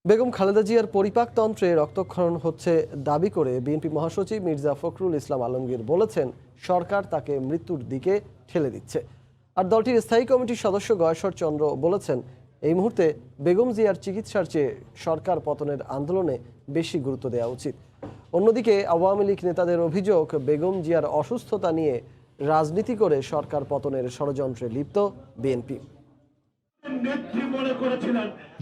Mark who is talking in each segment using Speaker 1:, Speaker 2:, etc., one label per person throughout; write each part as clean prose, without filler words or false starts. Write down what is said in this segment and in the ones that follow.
Speaker 1: বেগম খালেদা জিয়ার পরিপাকতন্ত্রে রক্তক্ষরণ হচ্ছে দাবি করে বিএনপি মহাসচিব মির্জা ফখরুল ইসলাম আলমগীর বলেছেন, সরকার তাকে মৃত্যুর দিকে ঠেলে দিচ্ছে। আর দলটির স্থায়ী কমিটির সদস্য গয়েশ্বর চন্দ্র বলেছেন, এই মুহূর্তে বেগম জিয়ার চিকিৎসার চেয়ে সরকার পতনের আন্দোলনে বেশি গুরুত্ব দেওয়া উচিত। অন্যদিকে আওয়ামী লীগ নেতাদের অভিযোগ, বেগম জিয়ার অসুস্থতা নিয়ে রাজনীতি করে সরকার পতনের ষড়যন্ত্রে লিপ্ত বিএনপি।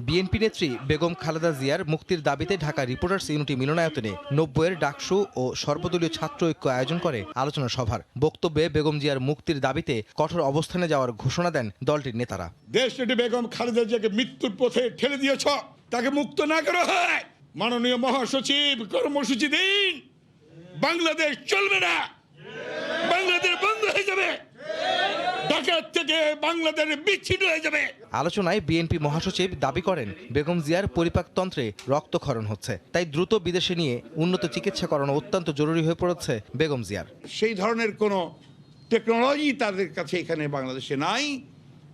Speaker 2: বিএনপি নেত্রী বেগম খালেদা জিয়ার মুক্তির দাবিতে ঢাকা রিপোর্টার্স ইউনিটি মিলনায়তনে ৯০-এর ডাকসু ও সর্বদলীয় ছাত্র ঐক্য আয়োজন করে আলোচনা সভার। বক্তব্যে বেগম জিয়ার মুক্তির দাবিতে কঠোর অবস্থানে যাওয়ার ঘোষণা দেন দলটির নেতারা।
Speaker 3: দেশটি বেগম খালেদা জিয়াকে মৃত্যুর পথে ঠেলে দিয়েছ, তাকে মুক্ত না করা হয়, মাননীয় মহাসচিব কর্মসূচি দিন। বাংলাদেশ চলবে না, বাংলাদেশ বন্ধ হয়ে যাবে, ঢাকা থেকে বাংলাদেশ বিচ্ছিন্ন হয়ে যাবে।
Speaker 2: আলোচনায় বিএনপি মহাসচিব দাবি করেন, বেগম জিয়ার পরিপাকতন্ত্রে রক্তক্ষরণ হচ্ছে, তাই দ্রুত বিদেশে নিয়ে উন্নত চিকিৎসা করানো অত্যন্ত জরুরি হয়ে পড়েছে বেগম জিয়ার।
Speaker 3: সেই ধরনের কোনো টেকনোলজি তাদের কাছে এখানে বাংলাদেশে নাই,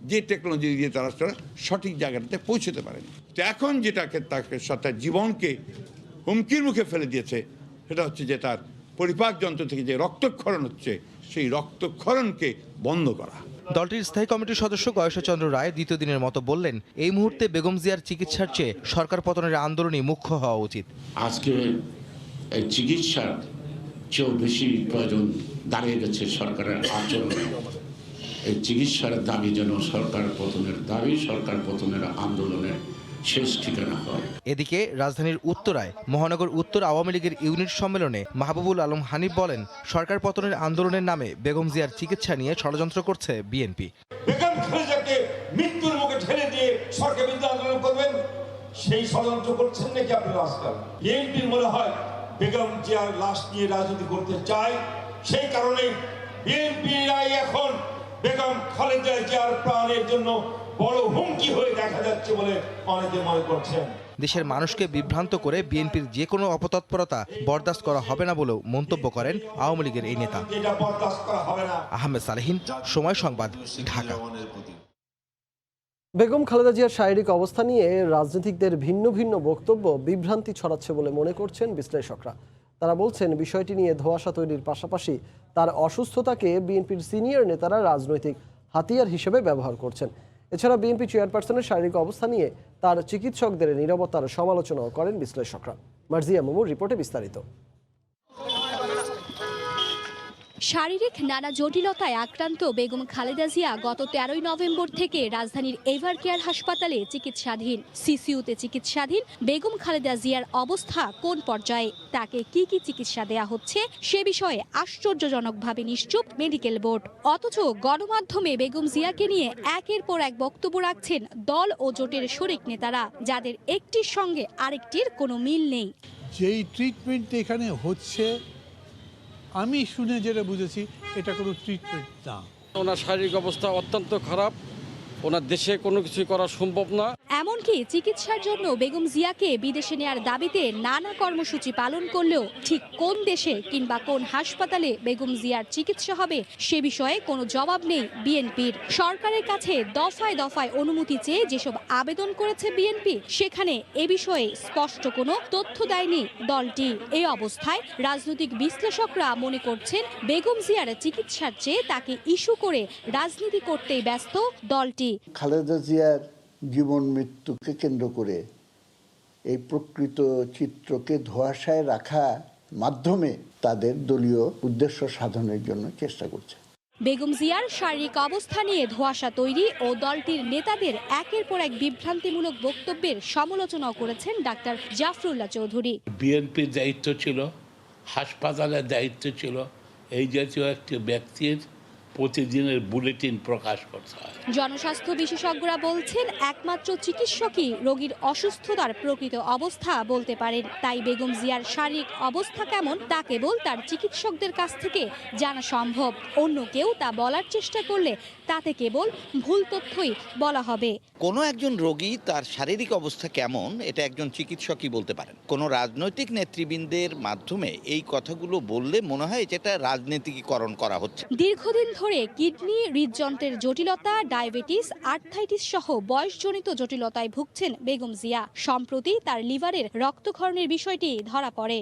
Speaker 3: যে টেকনোলজি দিয়ে তারা সঠিক জায়গাটাতে পৌঁছতে পারেনি। তো এখন যেটাকে তাকে তার জীবনকে হুমকির মুখে ফেলে দিয়েছে, সেটা হচ্ছে যে তার পরিপাক যন্ত্র থেকে যে রক্তক্ষরণ হচ্ছে, সেই রক্তক্ষরণকে বন্ধ করা।
Speaker 2: দলটির স্থায়ী কমিটির সদস্য গয়েশ্বর চন্দ্র রায় দ্বিতীয় দিনের মতো বললেন, এই মুহূর্তে বেগম জিয়ার চিকিৎসার চেয়ে সরকার পতনের আন্দোলনই মুখ্য হওয়া উচিত।
Speaker 4: আজকে এই চিকিৎসার চেয়েও বেশি প্রয়োজন দাঁড়িয়ে গেছে সরকারের আচরণ। এই চিকিৎসার দাবি যেন সরকার পতনের দাবি, সরকার পতনের আন্দোলনের শেষ ঠিকানা হয়।
Speaker 2: এদিকে রাজধানীর উত্তরায় মহানগর উত্তর আওয়ামী লীগের ইউনিট সম্মেলনে মাহবুবুল আলম হানিফ বলেন, সরকার পতনের আন্দোলনের নামে বেগম জিয়ার চিকিৎসা নিয়ে ষড়যন্ত্র করছে বিএনপি।
Speaker 5: বেগম খালেদাকে মৃত্যুর মুখে ঠেলে দিয়ে সরকার বিরুদ্ধে আন্দোলন করবেন, সেই ষড়যন্ত্র করছেন নাকি আপনারা? আজকাল বিএনপির মনে হয় বেগম জিয়ার লাশ নিয়ে রাজনীতি করতে চায়, সেই কারণে বিএনপিরাই এখন বেগম খালেদা জিয়ার প্রাণের জন্য বড় হুমকি হয়ে দেখা যাচ্ছে বলে অনেকে মনে করছেন।
Speaker 2: দেশের মানুষকে বিভ্রান্ত করে বিএনপির যে কোনো অপতৎপরতা বরদাস্ত করা হবে না বলেও মন্তব্য করেন আওয়ামী লীগের এই নেতা। আহমেদ সালেহিন, সময় সংবাদ, ঢাকা।
Speaker 1: বেগম খালেদা জিয়ার শারীরিক অবস্থা নিয়ে রাজনীতিকদের ভিন্ন ভিন্ন বক্তব্য বিভ্রান্তি ছড়াচ্ছে বলে মনে করছেন বিশ্লেষকরা। তারা বলছেন, বিষয়টি নিয়ে ধোঁয়াশা তৈরির পাশাপাশি তার অসুস্থতাকে বিএনপির সিনিয়র নেতারা রাজনৈতিক হাতিয়ার হিসেবে ব্যবহার করছেন। এছাড়া বিএনপি চেয়ারপারসনের শারীরিক অবস্থা নিয়ে তার চিকিৎসকদের নীরবতার সমালোচনাও করেন বিশ্লেষকরা। মার্জিয়া মুমুর রিপোর্টে বিস্তারিত।
Speaker 6: শারীরিক নানা জটিলতায় আক্রান্ত বেগম খালেদা জিয়া গত 13ই নভেম্বর থেকে রাজধানীর এভার কেয়ার হাসপাতালে চিকিৎসাধীন। সিসিইউতে চিকিৎসাধীন বেগম খালেদা জিয়ার অবস্থা কোন পর্যায়ে, তাকে কি কি চিকিৎসা দেয়া হচ্ছে সে বিষয়ে আশ্চর্যজনকভাবে নিশ্চুপ মেডিকেল বোর্ড। অথচ গণমাধ্যমে বেগম জিয়াকে নিয়ে একের পর এক বক্তব্য রাখছেন দল ও জোটের শরিক নেতারা, যাদের একটির সঙ্গে আরেকটির কোনো মিল নেই।
Speaker 7: যেই ট্রিটমেন্ট এখানে হচ্ছে, আমি শুনে যেটা বুঝেছি, এটা কোনো ট্রিটমেন্ট না।
Speaker 8: ওনার শারীরিক অবস্থা অত্যন্ত খারাপ, ওনার দেশে কোনো কিছু করা সম্ভব না।
Speaker 6: এমনকি চিকিৎসার জন্য বেগম জিয়াকে বিদেশে নেয়ার দাবিতে নানা কর্মসূচি পালন করলেও ঠিক কোন দেশে কিংবা কোন হাসপাতালে বেগম জিয়ার চিকিৎসা হবে সে বিষয়ে কোনো জবাব নেই বিএনপির। সরকারের কাছে দফায় দফায় অনুমতি চেয়ে যেসব আবেদন করেছে বিএনপি, সেখানে এ বিষয়ে স্পষ্ট কোনো তথ্য দেয়নি দলটি। এই অবস্থায় রাজনৈতিক বিশ্লেষকরা মনে করছেন, বেগম জিয়ার চিকিৎসার চেয়ে তাকে ইস্যু করে রাজনীতি করতেই ব্যস্ত দলটি।
Speaker 9: খালেদা জিয়ার জীবন মৃত্যুকে কেন্দ্র করে এই প্রকৃত চিত্রকে ধোঁয়াশায় রাখা মাধ্যমে তাদের দলীয় উদ্দেশ্য সাধনের জন্য চেষ্টা করছে।
Speaker 6: বেগম জিয়ার শারীরিক অবস্থা নিয়ে ধোঁয়াশা তৈরি ও দলটির নেতাদের একের পর এক বিভ্রান্তিমূলক বক্তব্যের সমালোচনাও করেছেন ডাক্তার জাফরুল্লাহ চৌধুরী।
Speaker 4: বিএনপির দায়িত্ব ছিল, হাসপাতালের দায়িত্ব ছিল এই জাতীয় একটি ব্যক্তির প্রতিদিনের বুলেটিন প্রকাশ করতে হয়।
Speaker 6: জনস্বাস্থ্য বিশেষজ্ঞরা বলছেন, একমাত্র চিকিৎসকই রোগীর অসুস্থতার প্রকৃত অবস্থা বলতে পারেন। তাই বেগম জিয়ার শারীরিক অবস্থা কেমন তা কেবল তার চিকিৎসকদের কাছ থেকে জানা সম্ভব। অন্য কেউ তা বলার চেষ্টা করলে তাতে কেবল ভুল তথ্যই বলা হবে।
Speaker 10: কোনো একজন রোগী তার শারীরিক অবস্থা কেমন, এটা একজন চিকিৎসকই বলতে পারেন। কোনো রাজনৈতিক নেতৃবৃন্দের মাধ্যমে এই কথাগুলো বললে মনে হয় যেটা রাজনীতিকীকরণ করা হচ্ছে।
Speaker 6: দীর্ঘদিন ধরে কিডনি, হৃদযন্ত্রের জটিলতা, ডায়াবেটিস, আর্থ্রাইটিস সহ বয়সজনিত জটিলতায় ভুগছেন বেগম জিয়া। সম্প্রতি তার লিভারের রক্তক্ষরণের বিষয়টি ধরা পড়ে।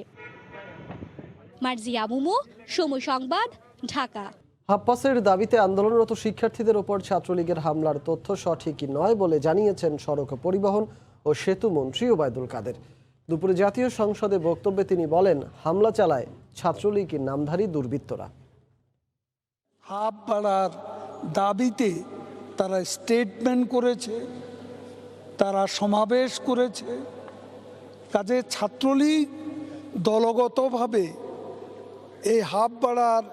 Speaker 6: মার্জিয়া মুমু, সময় সংবাদ, ঢাকা।
Speaker 1: হাফপাসের দাবিতে আন্দোলনরত শিক্ষার্থীদের ওপর ছাত্রলীগের হামলার তথ্য সঠিক নয় বলে জানিয়েছেন সড়ক পরিবহন ও সেতু মন্ত্রী ওবায়দুল কাদের। দুপুরে জাতীয় সংসদে বক্তব্যে তিনি বলেন, হামলা চালায় ছাত্রলীগ নামধারী দুর্বৃত্তরা।
Speaker 11: হাফ ভাড়ার দাবিতে তারা স্টেটমেন্ট করেছে, তারা সমাবেশ করেছে। কাজে ছাত্রলীগ দলগতভাবে এই হাফ ভাড়ার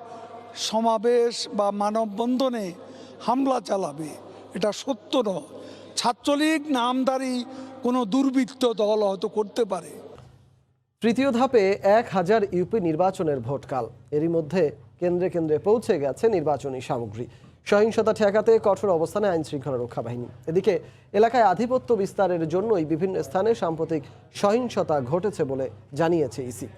Speaker 11: সমাবেশ বা মানববন্ধনে হামলা চালাবে, এটা সত্য নয়। ছাত্রলীগ নামধারী কোনো দুর্বৃত্ত দল হয়তো করতে পারে।
Speaker 1: তৃতীয় ধাপে 1000 ইউপি নির্বাচনের ভোটকাল। এরই মধ্যে কেন্দ্রে কেন্দ্রে পৌঁছে গেছে নির্বাচনী সামগ্রী। সহিংসতা ঠেকাতে কঠোর অবস্থানে আইন শৃঙ্খলা রক্ষা বাহিনী। এদিকে এলাকায় আধিপত্য বিস্তারের জন্যই বিভিন্ন স্থানে সাম্প্রতিক সহিংসতা ঘটেছে বলে জানিয়েছে ইসি।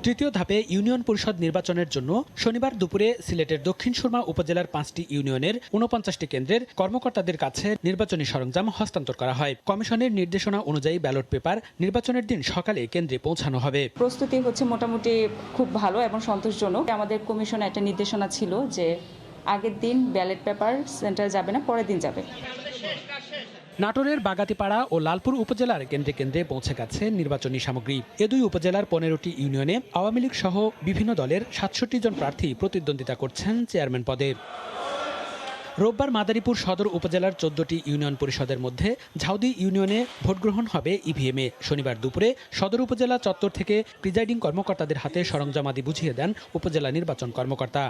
Speaker 12: তৃতীয় ধাপে ইউনিয়ন পরিষদ নির্বাচনের জন্য শনিবার দুপুরে সিলেটের দক্ষিণ সুরমা উপজেলার 5টি ইউনিয়নের 49টি কেন্দ্রের কর্মকর্তাদের কাছে নির্বাচনী সরঞ্জাম হস্তান্তর করা হয়। কমিশনের নির্দেশনা অনুযায়ী ব্যালট পেপার নির্বাচনের দিন সকালে কেন্দ্রে পৌঁছানো হবে।
Speaker 13: প্রস্তুতি হচ্ছে মোটামুটি খুব ভালো এবং সন্তোষজনক। আমাদের কমিশনে একটা নির্দেশনা ছিল যে আগের দিন ব্যালট পেপার সেন্টারে যাবে না, পরের দিন যাবে।
Speaker 12: নাটোরের বাগাতিপাড়া ও লালপুর উপজেলার কেন্দ্রে কেন্দ্রে পৌঁছে গেছে নির্বাচনী সামগ্রী। এ দুই উপজেলার 15টি ইউনিয়নে আওয়ামী লীগ সহ বিভিন্ন দলের 67 জন প্রার্থী প্রতিদ্বন্দ্বিতা করছেন চেয়ারম্যান পদে। রোববার মাদারীপুর সদর উপজেলার 14টি ইউনিয়ন পরিষদের মধ্যে ঝাউদি ইউনিয়নে ভোটগ্রহণ হবে ইভিএমে। শনিবার দুপুরে সদর উপজেলা চত্বর থেকে প্রিজাইডিং কর্মকর্তাদের হাতে সরঞ্জামাদি বুঝিয়ে দেন উপজেলা নির্বাচন কর্মকর্তা।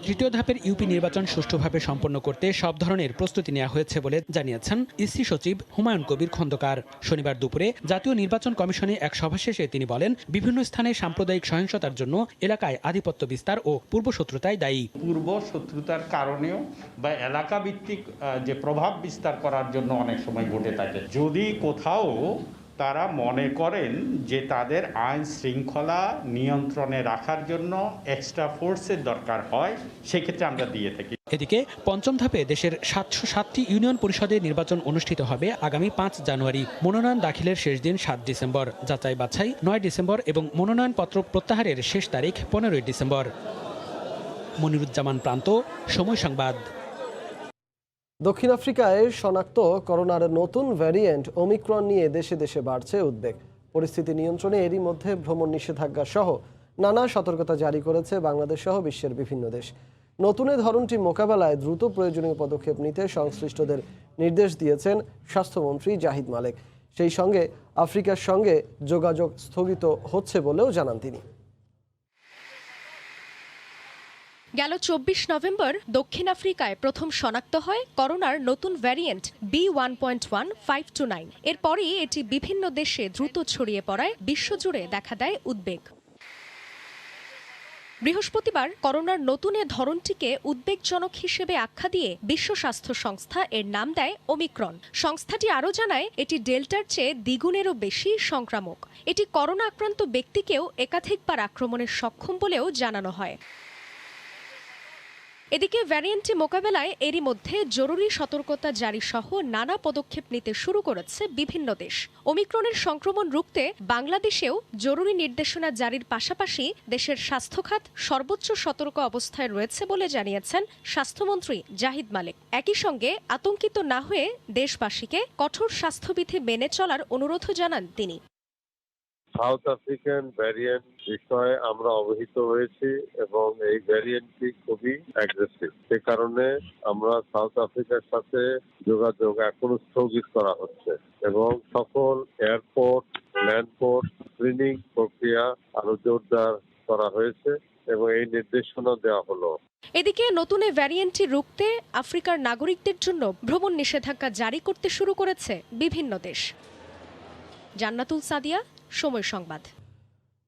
Speaker 12: তৃতীয় ধাপের ইউপি নির্বাচন সুষ্ঠুভাবে সম্পন্ন করতে সব ধরনের প্রস্তুতি নেওয়া হয়েছে বলে জানিয়েছেন ইসি সচিব হুমায়ুন কবির খন্দকার। শনিবার দুপুরে জাতীয় নির্বাচন কমিশনে এক সভা শেষে তিনি বলেন, বিভিন্ন স্থানে সাম্প্রদায়িক সহিংসতার জন্য এলাকায় আধিপত্য বিস্তার ও পূর্বশত্রুতায় দায়ী।
Speaker 14: পূর্ব শত্রুতার কারণেও বা এলাকা ভিত্তিক যে প্রভাব বিস্তার করার জন্য অনেক সময় ঘটে থাকে। যদি কোথাও তারা মনে করেন যে তাদের আইন শৃঙ্খলা নিয়ন্ত্রণে রাখার জন্য এক্সট্রা ফোর্সের দরকার হয়, সেক্ষেত্রে আমরা দিয়ে থাকি।
Speaker 12: এদিকে পঞ্চম ধাপে দেশের 707টি ইউনিয়ন পরিষদে নির্বাচন অনুষ্ঠিত হবে আগামী 5 জানুয়ারি। মনোনয়ন দাখিলের শেষ দিন 7 ডিসেম্বর, যাচাই বাছাই 9 ডিসেম্বর এবং মনোনয়নপত্র প্রত্যাহারের শেষ তারিখ 15 ডিসেম্বর। মনিরুজ্জামান প্রান্ত, সময় সংবাদ।
Speaker 1: দক্ষিণ আফ্রিকায় শনাক্ত করোনার নতুন ভ্যারিয়েন্ট ওমিক্রন নিয়ে দেশে দেশে বাড়ছে উদ্বেগ। পরিস্থিতি নিয়ন্ত্রণে এরই মধ্যে ভ্রমণ নিষেধাজ্ঞা সহ নানা সতর্কতা জারি করেছে বাংলাদেশ সহ বিশ্বের বিভিন্ন দেশ। নতুন এ ধরনটি মোকাবেলায় দ্রুত প্রয়োজনীয় পদক্ষেপ নিতে সংশ্লিষ্টদের নির্দেশ দিয়েছেন স্বাস্থ্যমন্ত্রী জাহিদ মালেক। সেই সঙ্গে আফ্রিকার সঙ্গে যোগাযোগ স্থগিত হচ্ছে বলেও জানান তিনি।
Speaker 6: গেল 24 নভেম্বর দক্ষিণ আফ্রিকায় প্রথম শনাক্ত হয় করোনার নতুন ভ্যারিয়েন্ট B1.1529। এরপরই এটি বিভিন্ন দেশে দ্রুত ছড়িয়ে পড়ায় বিশ্বজুড়ে দেখা দেয় উদ্বেগ। বৃহস্পতিবার করোনার নতুন এ ধরনটিকে উদ্বেগজনক হিসেবে আখ্যা দিয়ে বিশ্ব স্বাস্থ্য সংস্থা এর নাম দেয় ওমিক্রন। সংস্থাটি আরও জানায়, এটি ডেল্টার চেয়ে দ্বিগুণেরও বেশি সংক্রামক। এটি করোনা আক্রান্ত ব্যক্তিকেও একাধিকবার আক্রমণে সক্ষম বলেও জানানো হয়। এদিকে ভ্যারিয়েন্টটি মোকাবেলায় এরই মধ্যে জরুরি সতর্কতা জারি সহ নানা পদক্ষেপ নিতে শুরু করেছে বিভিন্ন দেশ। ওমিক্রনের সংক্রমণ রুখতে বাংলাদেশেও জরুরি নির্দেশনা জারির পাশাপাশি দেশের স্বাস্থ্য খাত সর্বোচ্চ সতর্ক অবস্থায় রয়েছে বলে জানিয়েছেন স্বাস্থ্যমন্ত্রী জাহিদ মালেক। একই সঙ্গে আতঙ্কিত না হয়ে দেশবাসীকে কঠোর স্বাস্থ্যবিধি মেনে চলার অনুরোধও জানান তিনি।
Speaker 15: সাউথ আফ্রিকান ভ্যারিয়েন্ট বিষয়ে আমরা অবহিত হয়েছি এবং এই ভ্যারিয়েন্টটি খুবই অ্যাগ্রেসিভ। সে কারণে আমরা সাউথ আফ্রিকার সাথে যোগাযোগ এখনো স্থগিত করা হচ্ছে এবং সকল এয়ারপোর্ট, ল্যান্ডপোর্ট স্ক্রিনিং প্রক্রিয়া আরো জোরদার করা হয়েছে এবং এই নির্দেশনা দেওয়া হলো।
Speaker 6: এদিকে নতুন এই ভ্যারিয়েন্টটি রুখতে আফ্রিকার নাগরিকদের জন্য ভ্রমণ নিষেধাজ্ঞা জারি করতে শুরু করেছে বিভিন্ন দেশ। জান্নাতুল সাদিয়া, সময় সংবাদ।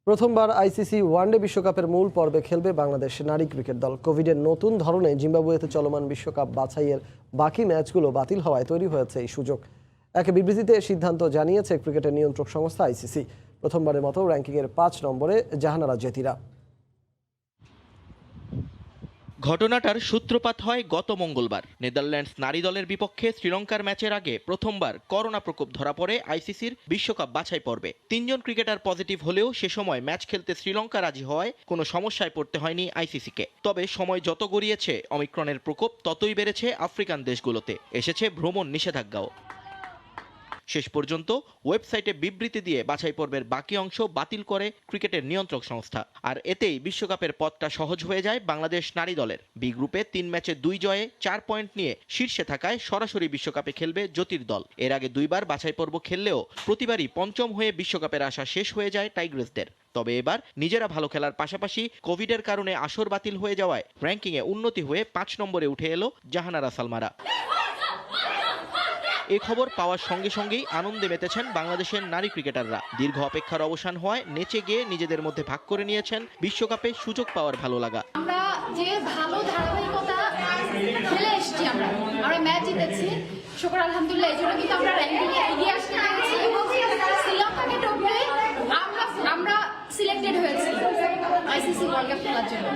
Speaker 1: প্রথমবার আইসিসি ওয়ানডে বিশ্বকাপের মূল পর্বে খেলবে বাংলাদেশ নারী ক্রিকেট দল। কোভিডের নতুন ধরনে জিম্বাবুয়েতে চলমান বিশ্বকাপ বাছাইয়ের বাকি ম্যাচগুলো বাতিল হওয়ায় তৈরি হয়েছে এই সুযোগ। এক বিবৃতিতে সিদ্ধান্ত জানিয়েছে ক্রিকেটের নিয়ন্ত্রক সংস্থা আইসিসি। প্রথমবারের মতো র্যাঙ্কিংয়ের 5 নম্বরে জাহানারা জেতিরা।
Speaker 16: ঘটনাটার সূত্রপাত হয় গত মঙ্গলবার। নেদারল্যান্ডস নারী দলের বিপক্ষে শ্রীলঙ্কার ম্যাচের আগে প্রথমবার করোনা প্রকোপ ধরা পড়ে আইসিসির বিশ্বকাপ বাছাই পর্বে। 3 জন ক্রিকেটার পজিটিভ হলেও সে সময় ম্যাচ খেলতে শ্রীলঙ্কা রাজি হওয়ায় কোনো সমস্যায় পড়তে হয়নি আইসিসিকে। তবে সময় যত গড়িয়েছে অমিক্রনের প্রকোপ ততই বেড়েছে আফ্রিকান দেশগুলোতে, এসেছে ভ্রমণ নিষেধাজ্ঞাও। শেষ পর্যন্ত ওয়েবসাইটে বিবৃতি দিয়ে বাছাই পর্বের বাকি অংশ বাতিল করে ক্রিকেটের নিয়ন্ত্রক সংস্থা। আর এতেই বিশ্বকাপের পথটা সহজ হয়ে যায় বাংলাদেশ নারী দলের। বি গ্রুপে 3 ম্যাচে 2 জয়ে 4 পয়েন্ট নিয়ে শীর্ষে থাকায় সরাসরি বিশ্বকাপে খেলবে জ্যোতির দল। এর আগে 2বার বাছাই পর্ব খেললেও প্রতিবারই পঞ্চম হয়ে বিশ্বকাপের আশা শেষ হয়ে যায় টাইগ্রেসদের। তবে এবার নিজেরা ভালো খেলার পাশাপাশি কোভিডের কারণে আসর বাতিল হয়ে যাওয়ায় র্যাঙ্কিংয়ে উন্নতি হয়ে 5 নম্বরে উঠে এলো জাহানারা সালমারা। এ খবর পাওয়ার সঙ্গে সঙ্গেই আনন্দে মেতেছেন বাংলাদেশের নারী ক্রিকেটাররা। দীর্ঘ অপেক্ষার অবসান হওয়ায় নেচে গিয়ে নিজেদের মধ্যে ভাগ করে নিয়েছেন বিশ্বকাপে সুযোগ পাওয়ার ভালো লাগা।
Speaker 17: আমরা যে ভালো ধারাবাহিকতা খেলে এসেছি, আমরা ম্যাচ জিতেছি, শুকর আলহামদুলিল্লাহ। এই জন্য কিন্তু আমরা র্যাঙ্কিংয়ে এগিয়ে আসতে পেরেছি এবং শ্রীলঙ্কাকে টপকে আমরা সিলেক্টেড হয়েছি আইসিসি ওয়ার্ল্ড কাপ খেলার জন্য।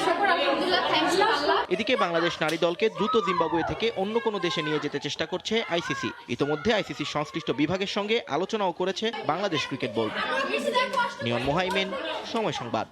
Speaker 17: শুকর আলহামদুলিল্লাহ, থ্যাঙ্কস টু আল্লাহ।
Speaker 16: এদিকে বাংলাদেশ নারী দলকে দ্রুত জিম্বাবুয়ে থেকে অন্য কোনো দেশে নিয়ে যেতে চেষ্টা করছে আইসিসি। ইতোমধ্যে আইসিসি সংশ্লিষ্ট বিভাগের সঙ্গে আলোচনাও করেছে বাংলাদেশ ক্রিকেট বোর্ড। নিয়ন মোহাইমেন, সময় সংবাদ।